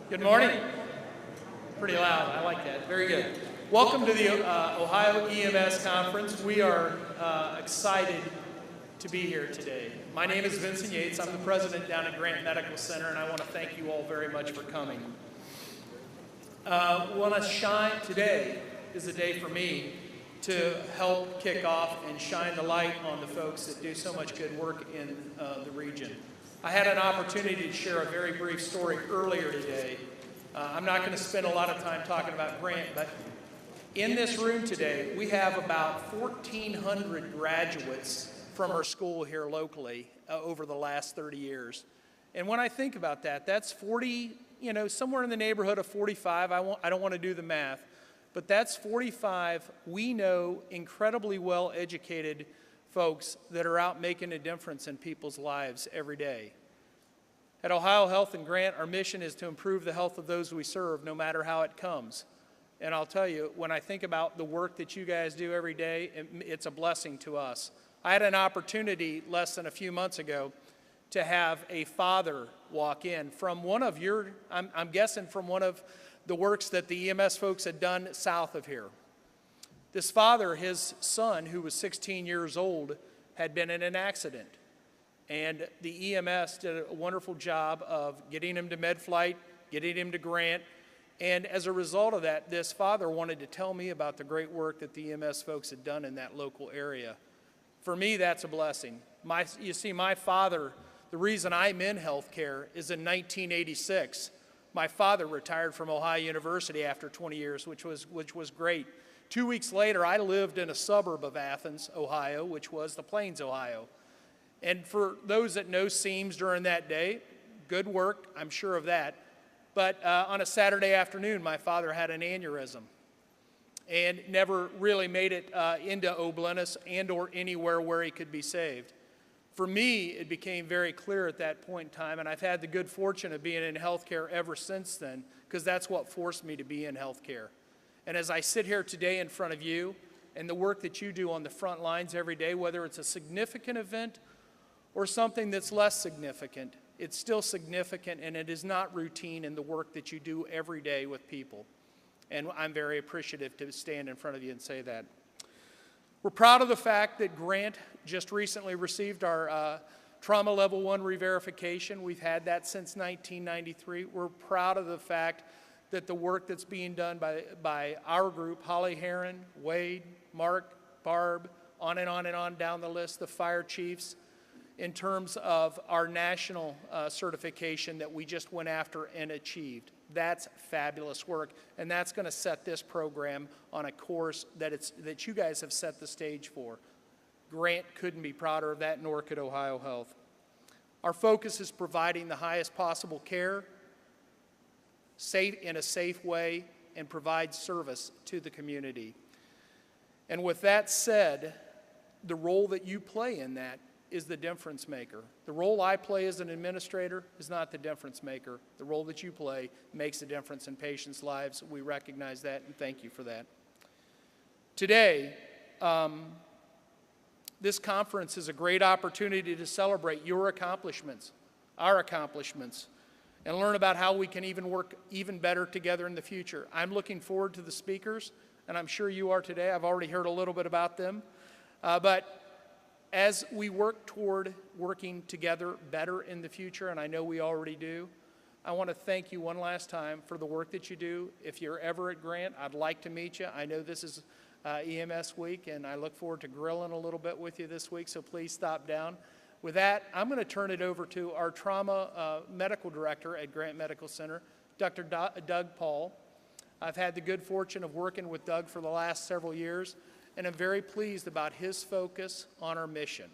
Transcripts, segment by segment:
Good morning. Pretty loud. I like that. Very good. Welcome to the Ohio EMS Conference. We are excited to be here today. My name is Vincent Yates. I'm the president down at Grant Medical Center, and I want to thank you all very much for coming. Today is a day for me to help kick off and shine the light on the folks that do so much good work in the region. I had an opportunity to share a very brief story earlier today. I'm not going to spend a lot of time talking about Grant, but in this room today, we have about 1,400 graduates from our school here locally over the last 30 years. And when I think about that, that's 40, somewhere in the neighborhood of 45. I don't want to do the math, but that's 45 we know incredibly well-educated folks that are out making a difference in people's lives every day. At OhioHealth and Grant, our mission is to improve the health of those we serve, no matter how it comes. And I'll tell you, when I think about the work that you guys do every day, it's a blessing to us. I had an opportunity less than a few months ago to have a father walk in from one of your, I'm guessing from one of the works that the EMS folks had done south of here. This father, his son, who was 16 years old, had been in an accident. And the EMS did a wonderful job of getting him to MedFlight, getting him to Grant. And as a result of that, this father wanted to tell me about the great work that the EMS folks had done in that local area. For me, that's a blessing. You see, my father, the reason I'm in healthcare is in 1986. My father retired from Ohio University after 20 years, which was great. 2 weeks later, I lived in a suburb of Athens, Ohio, which was the Plains, Ohio. And for those that know Seams during that day, good work, I'm sure of that. But on a Saturday afternoon, my father had an aneurysm and never really made it into Oblenus and or anywhere where he could be saved. For me, it became very clear at that point in time, and I've had the good fortune of being in healthcare ever since then, because that's what forced me to be in healthcare. And as I sit here today in front of you, and the work that you do on the front lines every day, whether it's a significant event or something that's less significant, it's still significant, and it is not routine in the work that you do every day with people. And I'm very appreciative to stand in front of you and say that. We're proud of the fact that Grant just recently received our Trauma Level 1 re-verification. We've had that since 1993. We're proud of the fact that the work that's being done by our group, Holly Heron, Wade, Mark, Barb, on and on down the list, the fire chiefs, in terms of our national certification that we just went after and achieved. That's fabulous work, and that's going to set this program on a course that you guys have set the stage for. Grant couldn't be prouder of that, nor could OhioHealth. Our focus is providing the highest possible care, in a safe way, and provide service to the community. And with that said, the role that you play in that is the difference maker. The role I play as an administrator is not the difference maker. The role that you play makes a difference in patients' lives. We recognize that, and thank you for that. Today, this conference is a great opportunity to celebrate your accomplishments, our accomplishments, and learn about how we can even work even better together in the future. I'm looking forward to the speakers, and I'm sure you are today. I've already heard a little bit about them. But as we work toward working together better in the future, and I know we already do, I want to thank you one last time for the work that you do. If you're ever at Grant, I'd like to meet you. I know this is EMS week, and I look forward to grilling a little bit with you this week, so please stop down. With that, I'm going to turn it over to our trauma medical director at Grant Medical Center, Dr. Doug Paul. I've had the good fortune of working with Doug for the last several years, and I'm very pleased about his focus on our mission.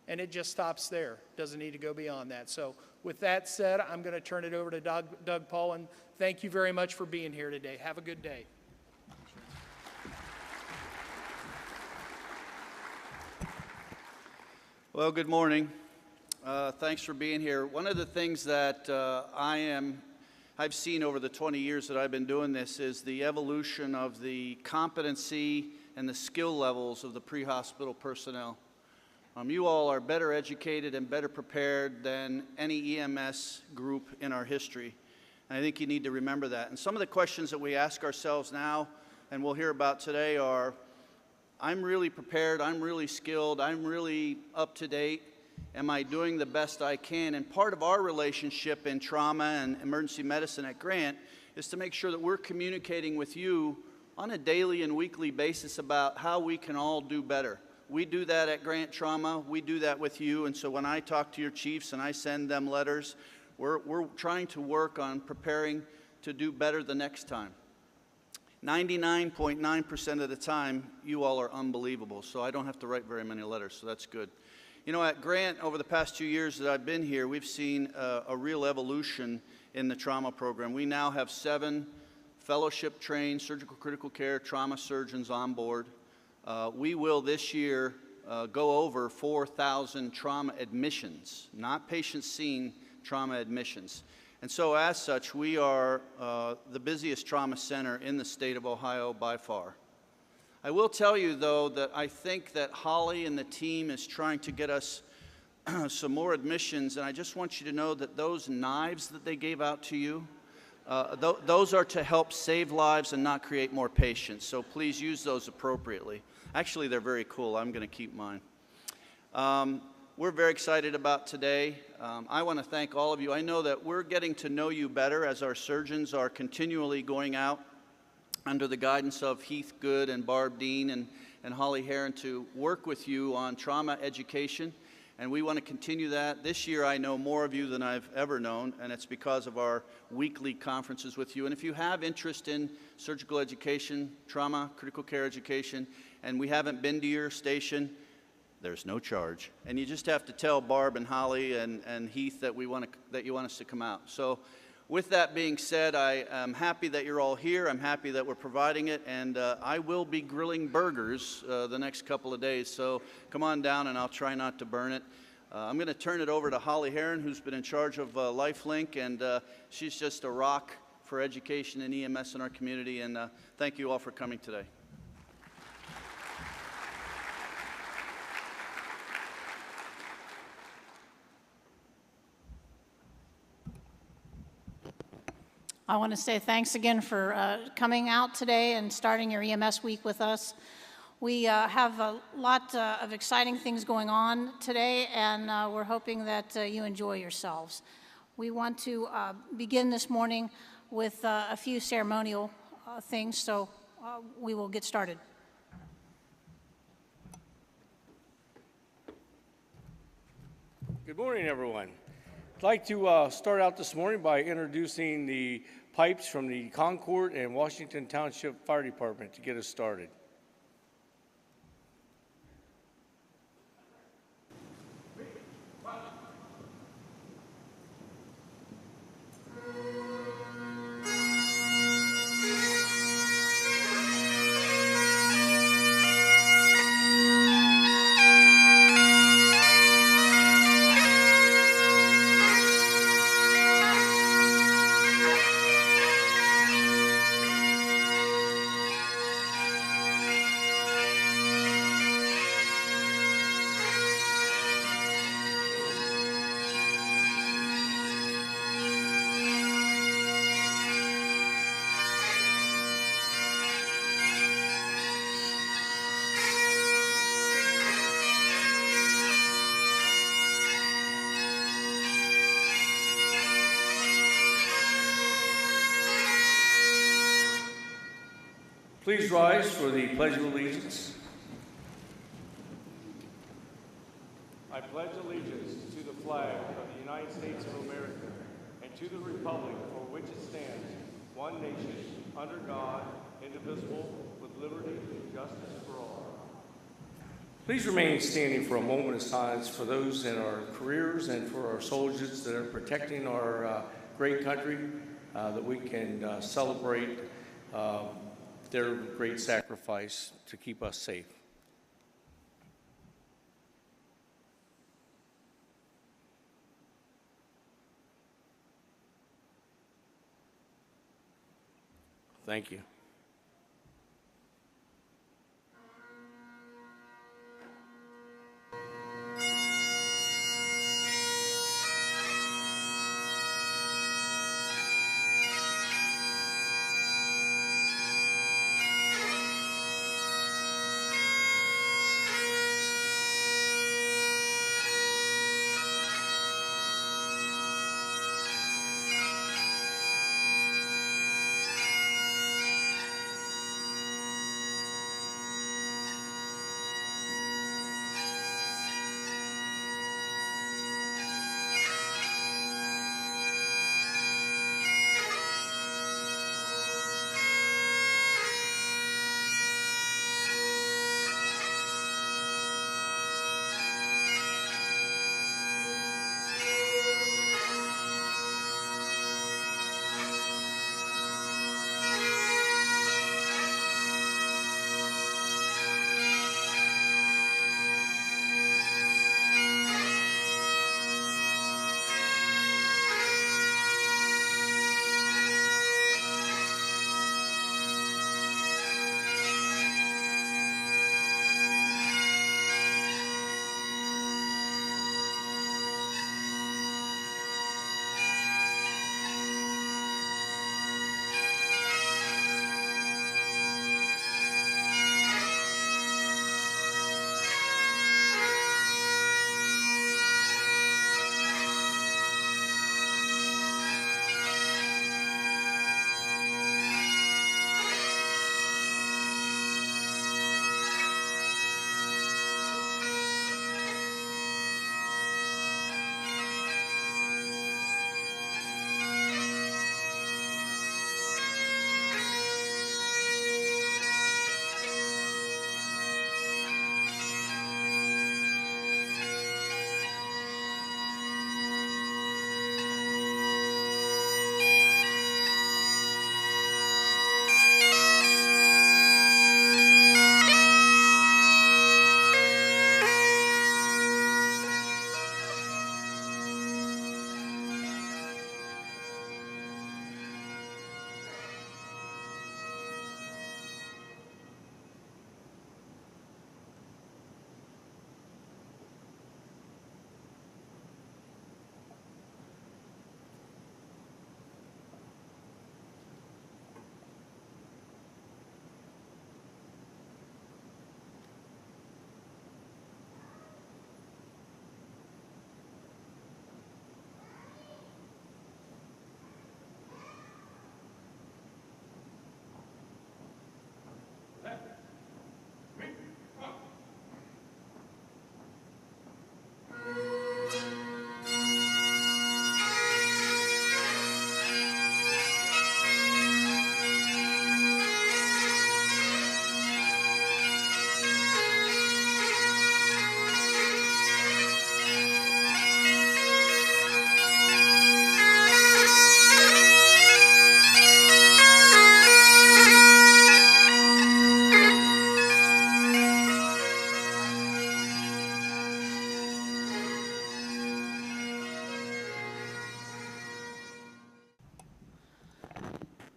And it just stops there. Doesn't need to go beyond that. So with that said, I'm going to turn it over to Doug Paul, and thank you very much for being here today. Have a good day. Well, good morning. Thanks for being here. One of the things that I've seen over the 20 years that I've been doing this is the evolution of the competency and the skill levels of the pre-hospital personnel. You all are better educated and better prepared than any EMS group in our history. And I think you need to remember that. And some of the questions that we ask ourselves now and we'll hear about today are, I'm really prepared, I'm really skilled, I'm really up to date. Am I doing the best I can? And part of our relationship in trauma and emergency medicine at Grant is to make sure that we're communicating with you on a daily and weekly basis about how we can all do better. We do that at Grant Trauma, we do that with you, and so when I talk to your chiefs and I send them letters, we're trying to work on preparing to do better the next time. 99.9% of the time, you all are unbelievable, so I don't have to write very many letters, so that's good. You know, at Grant, over the past 2 years that I've been here, we've seen a real evolution in the trauma program. We now have 7 fellowship-trained surgical critical care trauma surgeons on board. We will this year go over 4,000 trauma admissions, not patients seen, trauma admissions. And so as such, we are the busiest trauma center in the state of Ohio by far. I will tell you, though, that I think that Holly and the team is trying to get us some more admissions, and I just want you to know that those knives that they gave out to you, those are to help save lives and not create more patients, so please use those appropriately. Actually, they're very cool. I'm going to keep mine. We're very excited about today. I want to thank all of you. I know that we're getting to know you better as our surgeons are continually going out under the guidance of Heath Good and Barb Dean and Holly Heron to work with you on trauma education, and we want to continue that. This year I know more of you than I've ever known, and it's because of our weekly conferences with you. And if you have interest in surgical education, trauma, critical care education, and we haven't been to your station, there's no charge. And you just have to tell Barb and Holly and Heath that you want us to come out. So with that being said, I am happy that you're all here. I'm happy that we're providing it, and I will be grilling burgers the next couple of days. So come on down, and I'll try not to burn it. I'm going to turn it over to Holly Heron, who's been in charge of LifeLink, and she's just a rock for education and EMS in our community. And thank you all for coming today. I want to say thanks again for coming out today and starting your EMS week with us. We have a lot of exciting things going on today, and we're hoping that you enjoy yourselves. We want to begin this morning with a few ceremonial things, so we will get started. Good morning, everyone. I'd like to start out this morning by introducing the pipes from the Concord and Washington Township Fire Department to get us started. Please rise for the Pledge of Allegiance. I pledge allegiance to the flag of the United States of America and to the republic for which it stands, one nation, under God, indivisible, with liberty and justice for all. Please remain standing for a moment of silence for those in our careers and for our soldiers that are protecting our great country, that we can celebrate their great sacrifice to keep us safe. Thank you.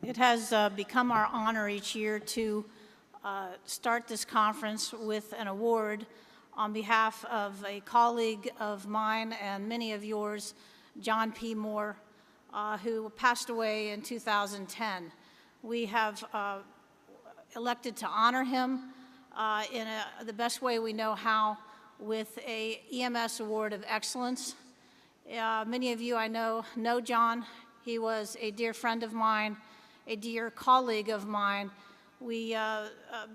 It has become our honor each year to start this conference with an award on behalf of a colleague of mine and many of yours, John P. Moore, who passed away in 2010. We have elected to honor him in the best way we know how, with a EMS Award of Excellence. Many of you I know John. He was a dear friend of mine, a dear colleague of mine. We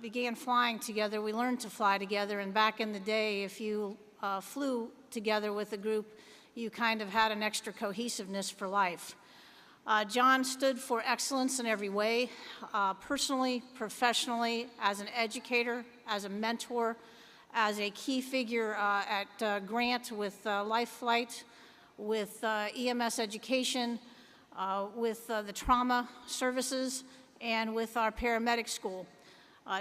began flying together. We learned to fly together, and back in the day, if you flew together with a group, you kind of had an extra cohesiveness for life. John stood for excellence in every way, personally, professionally, as an educator, as a mentor, as a key figure at Grant with Life Flight, with EMS education, with the trauma services, and with our paramedic school.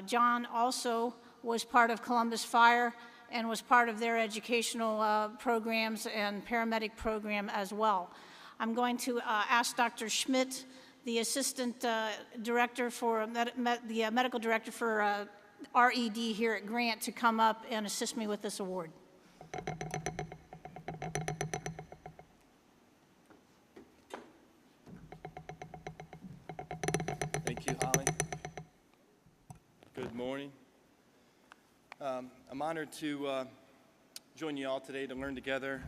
John also was part of Columbus Fire and was part of their educational programs and paramedic program as well. I'm going to ask Dr. Schmidt, the assistant director for the medical director for RED here at Grant, to come up and assist me with this award. Thank you, Holly. Good morning. I'm honored to join you all today to learn together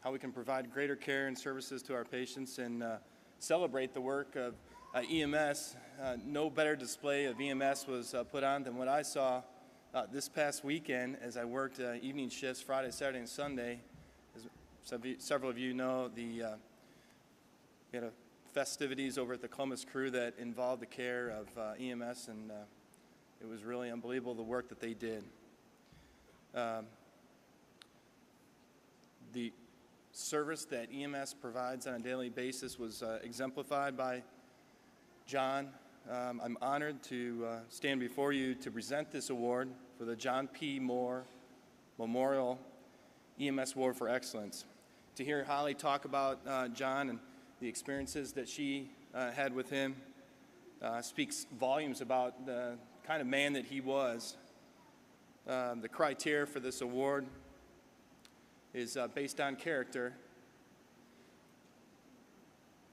how we can provide greater care and services to our patients and celebrate the work of EMS. No better display of EMS was put on than what I saw this past weekend as I worked evening shifts Friday, Saturday, and Sunday. As several of you know, we had festivities over at the Columbus Crew that involved the care of EMS, and it was really unbelievable the work that they did. The service that EMS provides on a daily basis was exemplified by John. I'm honored to stand before you to present this award for the John P. Moore Memorial EMS Award for Excellence. To hear Holly talk about John and the experiences that she had with him speaks volumes about the kind of man that he was. The criteria for this award is based on character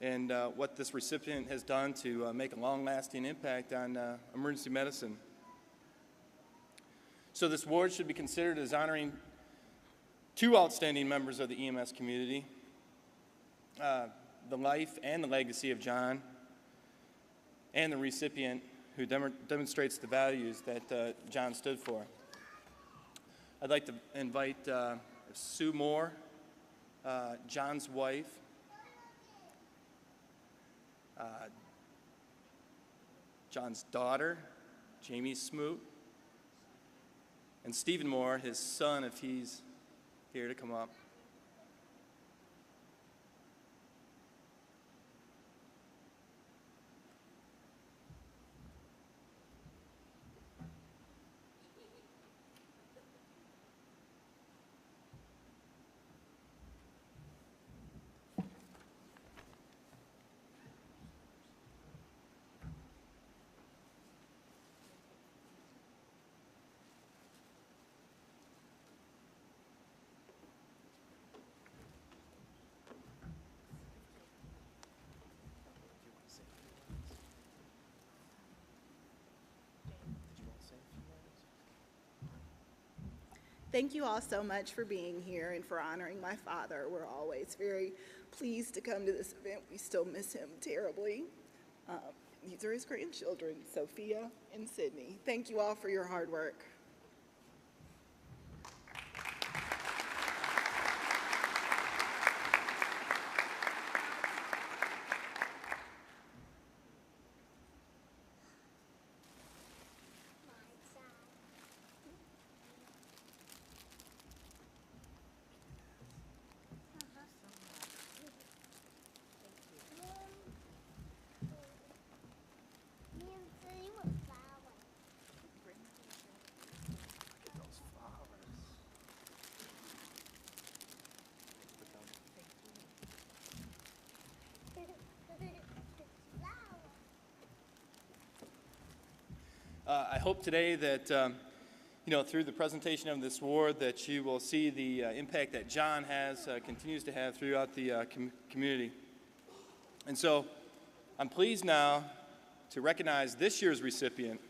and what this recipient has done to make a long-lasting impact on emergency medicine. So this award should be considered as honoring two outstanding members of the EMS community, the life and the legacy of John, and the recipient who demonstrates the values that John stood for. I'd like to invite Sue Moore, John's wife, John's daughter, Jamie Smoot, and Stephen Moore, his son, if he's here, to come up. Thank you all so much for being here and for honoring my father. We're always very pleased to come to this event. We still miss him terribly. These are his grandchildren, Sophia and Sydney. Thank you all for your hard work. I hope today that, through the presentation of this award, that you will see the impact that John continues to have throughout the community. And so I'm pleased now to recognize this year's recipient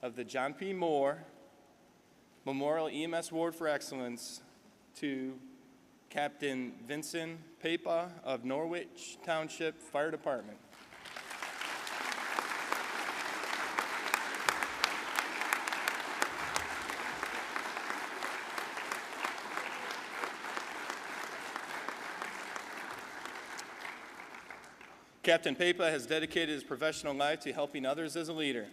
of the John P. Moore Memorial EMS Award for Excellence to Captain Vincent Pepa of Norwich Township Fire Department. Captain Pepa has dedicated his professional life to helping others as a leader,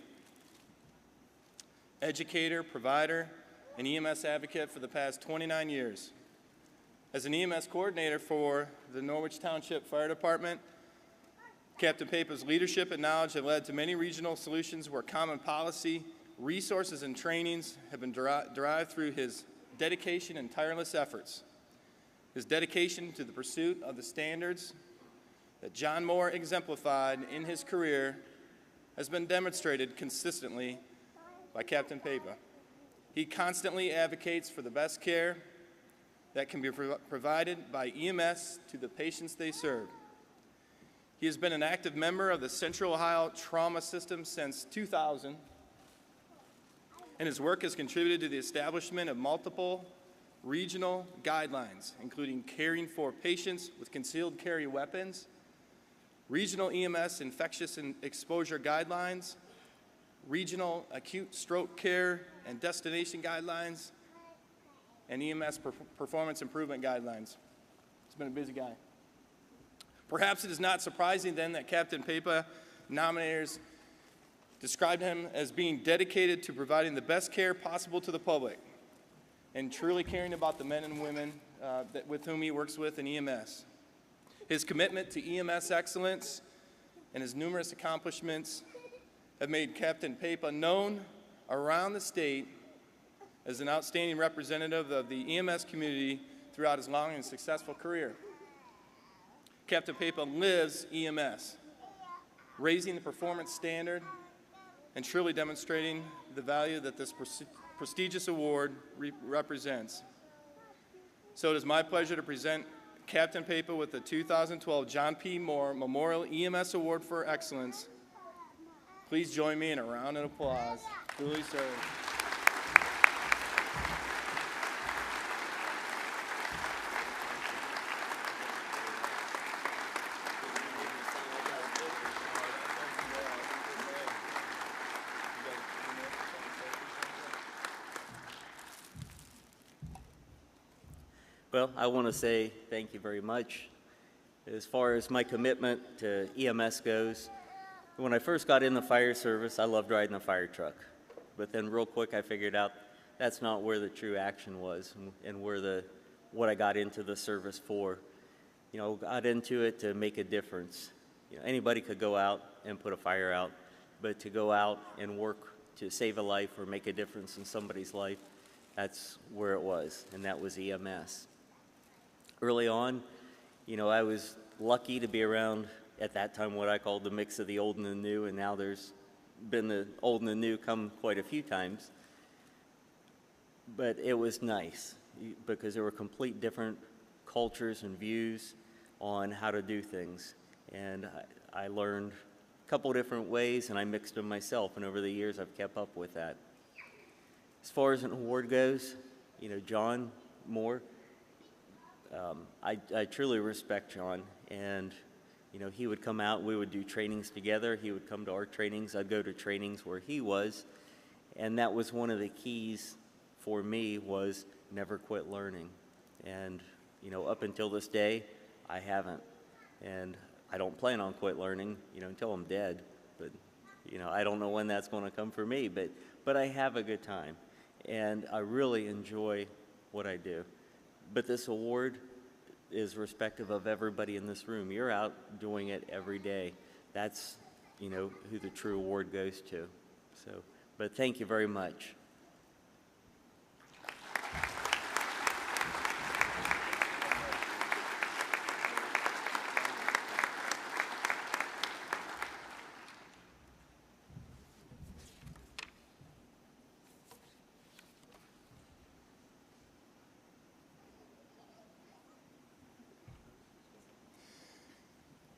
educator, provider, and EMS advocate for the past 29 years. As an EMS coordinator for the Norwich Township Fire Department, Captain Pepa's leadership and knowledge have led to many regional solutions where common policy, resources, and trainings have been derived through his dedication and tireless efforts. His dedication to the pursuit of the standards that John Moore exemplified in his career has been demonstrated consistently by Captain Pepa. He constantly advocates for the best care that can be provided by EMS to the patients they serve. He has been an active member of the Central Ohio Trauma System since 2000, and his work has contributed to the establishment of multiple regional guidelines, including caring for patients with concealed carry weapons, regional EMS infectious exposure guidelines, regional acute stroke care and destination guidelines, and EMS performance improvement guidelines. He's been a busy guy. Perhaps it is not surprising then that Captain Pepa nominators described him as being dedicated to providing the best care possible to the public and truly caring about the men and women with whom he works with in EMS. His commitment to EMS excellence and his numerous accomplishments have made Captain Pepa known around the state as an outstanding representative of the EMS community throughout his long and successful career. Captain Pepa lives EMS, raising the performance standard and truly demonstrating the value that this prestigious award represents. So it is my pleasure to present Captain Pepa with the 2012 John P. Moore Memorial EMS Award for Excellence. Please join me in a round of applause. Duly served. Well, I want to say thank you very much. As far as my commitment to EMS goes, when I first got in the fire service, I loved riding a fire truck. But then real quick, I figured out that's not where the true action was and where what I got into the service for. You know, got into it to make a difference. You know, anybody could go out and put a fire out, but to go out and work to save a life or make a difference in somebody's life, that's where it was, and that was EMS. Early on, you know, I was lucky to be around at that time what I called the mix of the old and the new, and now there's been the old and the new come quite a few times. But it was nice because there were complete different cultures and views on how to do things. And I learned a couple different ways, and I mixed them myself, and over the years I've kept up with that. As far as an award goes, you know, John Moore, I truly respect John, and you know, he would come out, we would do trainings together, he would come to our trainings, I'd go to trainings where he was, and that was one of the keys for me was never quit learning. And you know, up until this day, I haven't, and I don't plan on quit learning, you know, until I'm dead, but you know, I don't know when that's going to come for me, but I have a good time, and I really enjoy what I do. But this award is respective of everybody in this room. You're out doing it every day. That's, you know, who the true award goes to. So, but thank you very much.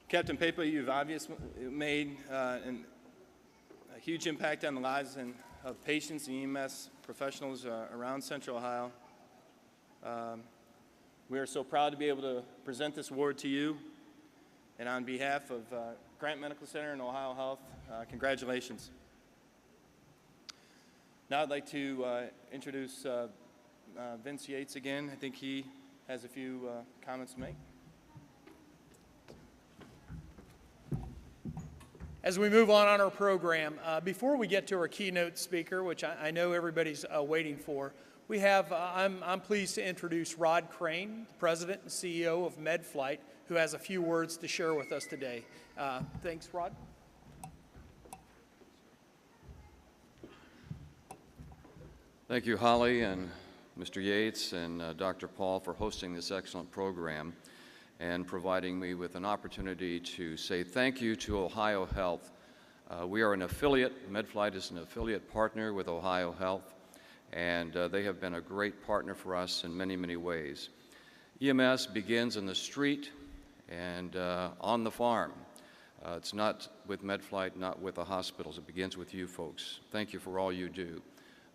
Captain Pepa, you've obviously made a huge impact on the lives of patients and EMS professionals around Central Ohio. We are so proud to be able to present this award to you. And on behalf of Grant Medical Center and OhioHealth, congratulations. Now I'd like to introduce Vince Yates again. I think he has a few comments to make. As we move on our program, before we get to our keynote speaker, which I know everybody's waiting for, we have, I'm pleased to introduce Rod Crane, President and CEO of MedFlight, who has a few words to share with us today. Thanks, Rod. Thank you, Holly and Mr. Yates and Dr. Paul for hosting this excellent program and providing me with an opportunity to say thank you to OhioHealth. We are an affiliate. MedFlight is an affiliate partner with OhioHealth, and they have been a great partner for us in many, many ways. EMS begins in the street and on the farm. It's not with MedFlight, not with the hospitals. It begins with you folks. Thank you for all you do.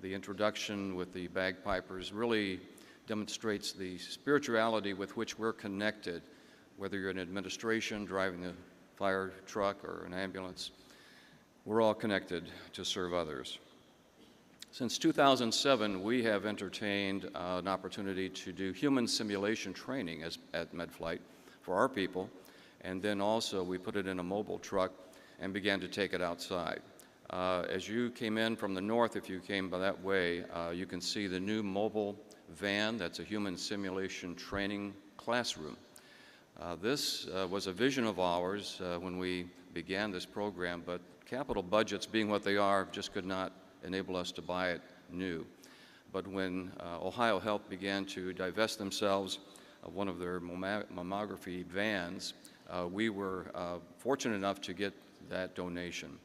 The introduction with the bagpipers really demonstrates the spirituality with which we're connected, whether you're in administration, driving a fire truck or an ambulance. We're all connected to serve others. Since 2007, we have entertained an opportunity to do human simulation training at MedFlight for our people, and then also we put it in a mobile truck and began to take it outside. As you came in from the north, if you came by that way, you can see the new mobile van. That's a human simulation training classroom. This was a vision of ours when we began this program, but capital budgets being what they are just could not enable us to buy it new. But when OhioHealth began to divest themselves of one of their mammography vans, we were fortunate enough to get that donation.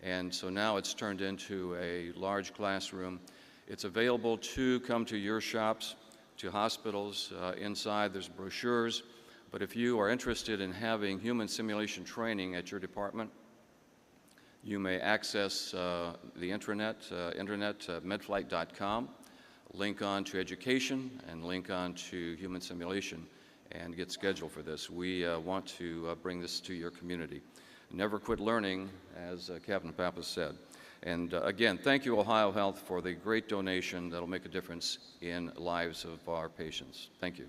And so now it's turned into a large classroom. It's available to come to your shops, to hospitals. Inside there's brochures. But if you are interested in having human simulation training at your department, you may access the internet, medflight.com, link on to education, and link on to human simulation, and get scheduled for this. We want to bring this to your community. Never quit learning, as Captain Pappas said. And again, thank you, OhioHealth, for the great donation that will make a difference in lives of our patients. Thank you.